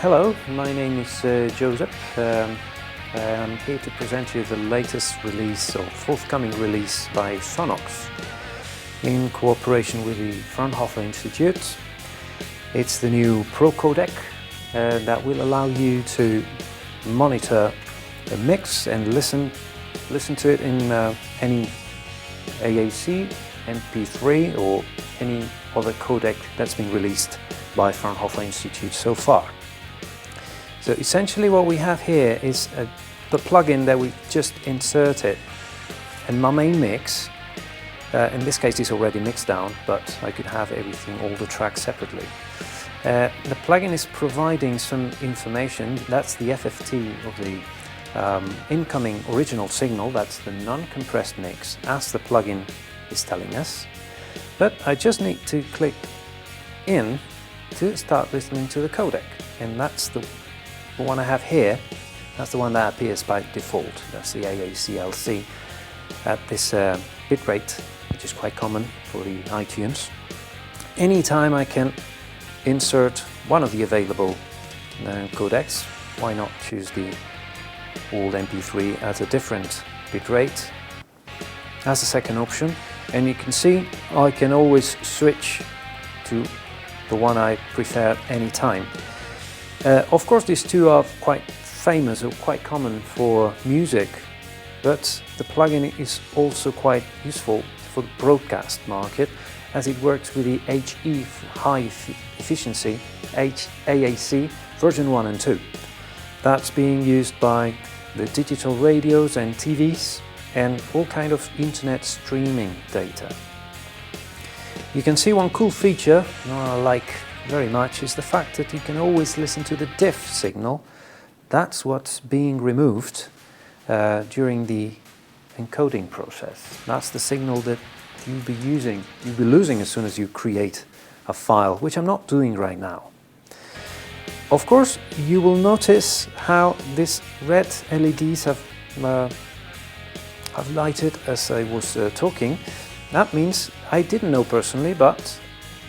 Hello, my name is Joseph. I'm here to present you the latest release or forthcoming release by SONNOX in cooperation with the Fraunhofer Institute. It's the new Pro Codec that will allow you to monitor a mix and listen to it in any AAC, MP3 or any other codec that's been released by Fraunhofer Institute so far. So essentially what we have here is the plugin that we just inserted in my main mix. In this case it's already mixed down, but I could have everything, all the tracks separately. The plugin is providing some information. That's the FFT of the incoming original signal. That's the non-compressed mix, as the plugin is telling us. But I just need to click in to start listening to the codec, and that's the one I have here. That's the one that appears by default. That's the AACLC at this bitrate, which is quite common for the iTunes. Anytime I can insert one of the available codecs, why not choose the old MP3 at a different bitrate as a second option. And you can see I can always switch to the one I prefer any time. Of course, these two are quite famous or quite common for music, but the plugin is also quite useful for the broadcast market, as it works with the HE high efficiency AAC version 1 and 2. That's being used by the digital radios and TVs and all kind of internet streaming data. You can see one cool feature I like very much is the fact that you can always listen to the diff signal. That's what's being removed during the encoding process. That's the signal that you'll be losing as soon as you create a file, which I'm not doing right now. Of course, you will notice how these red LEDs have lighted as I was talking. That means I didn't know personally, but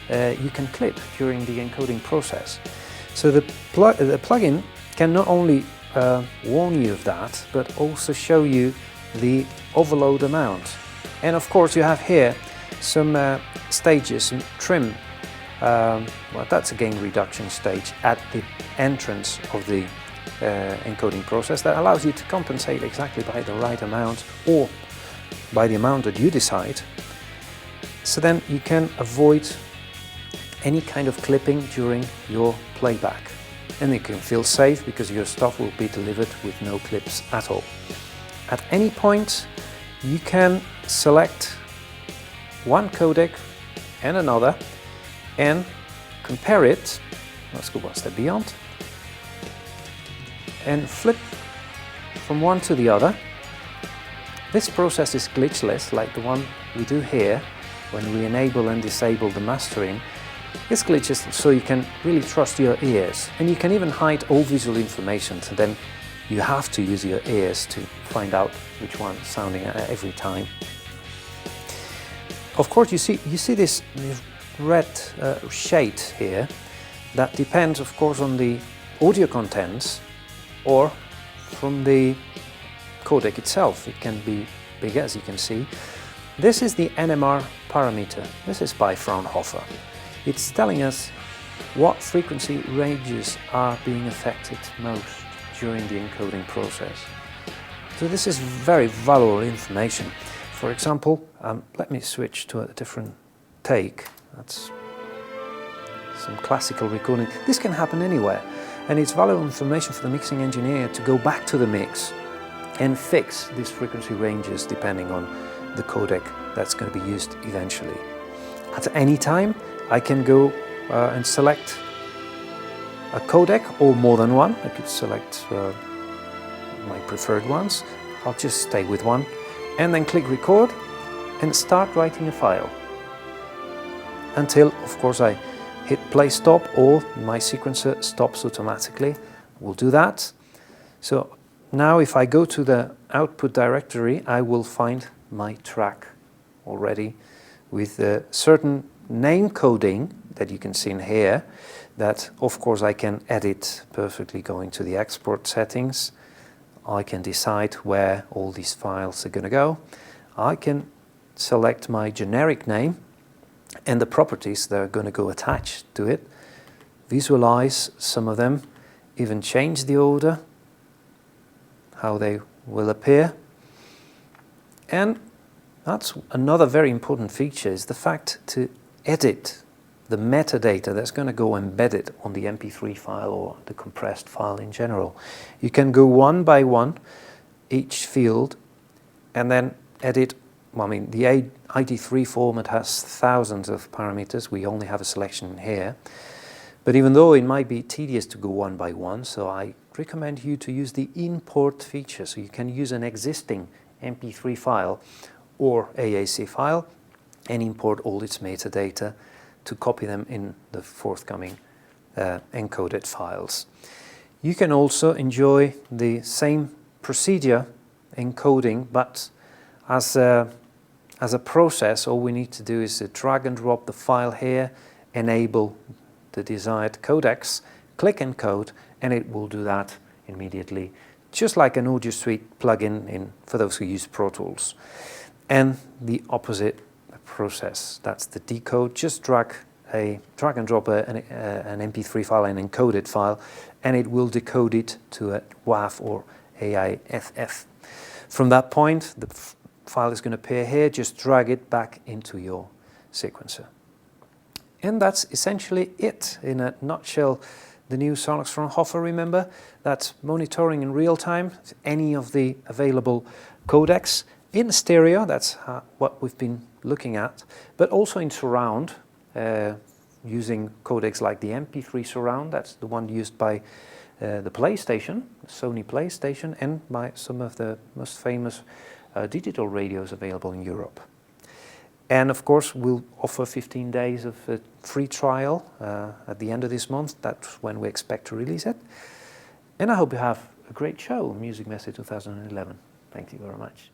you can clip during the encoding process. So the plugin can not only warn you of that, but also show you the overload amount. And of course you have here some stages, some trim. Well, that's a gain reduction stage at the entrance of the encoding process that allows you to compensate exactly by the right amount or by the amount that you decide. So then you can avoid any kind of clipping during your playback, and you can feel safe because your stuff will be delivered with no clips at all. At any point you can select one codec and another and compare it. Let's go one step beyond and flip from one to the other. This process is glitchless, like the one we do here when we enable and disable the mastering. It's glitches, so you can really trust your ears, and you can even hide all visual information, so then you have to use your ears to find out which one is sounding at every time. Of course, you see this red shade here. That depends, of course, on the audio contents or from the codec itself. It can be bigger, as you can see. This is the NMR parameter. This is by Fraunhofer. It's telling us what frequency ranges are being affected most during the encoding process. So this is very valuable information. For example, let me switch to a different take. That's some classical recording. This can happen anywhere, and it's valuable information for the mixing engineer to go back to the mix and fix these frequency ranges depending on the codec that's going to be used eventually. At any time I can go and select a codec or more than one. I could select my preferred ones. I'll just stay with one and then click record and start writing a file until, of course, I hit play stop or my sequencer stops automatically. We'll do that. So now if I go to the output directory, I will find my track already with certain name coding that you can see in here. that of course I can edit perfectly going to the export settings. I can decide where all these files are going to go. I can select my generic name and the properties that are going to go attached to it, visualize some of them, even change the order, how they will appear. And that's another very important feature, is the fact to edit the metadata that's going to go embedded on the MP3 file or the compressed file in general. You can go one by one, each field, and then edit. Well, I mean, the ID3 format has thousands of parameters. We only have a selection here. But even though it might be tedious to go one by one, so I recommend you to use the import feature. So you can use an existing MP3 file or AAC file and import all its metadata to copy them in the forthcoming encoded files. You can also enjoy the same procedure, encoding, but as a process, all we need to do is to drag and drop the file here, enable the desired codecs, click encode, and it will do that immediately, just like an Audio Suite plugin for those who use Pro Tools. And the opposite process, that's the decode. Just drag and drop an MP3 file, an encoded file, and it will decode it to a WAV or AIFF. From that point, the file is going to appear here. Just drag it back into your sequencer. And that's essentially it in a nutshell. The new SONNOX Fraunhofer, remember, that's monitoring in real time any of the available codecs in stereo. That's what we've been looking at, but also in surround, using codecs like the MP3 surround. That's the one used by the PlayStation, Sony PlayStation, and by some of the most famous digital radios available in Europe. And of course, we'll offer 15 days of a free trial at the end of this month. That's when we expect to release it. And I hope you have a great show, Musikmesse 2011. Thank you very much.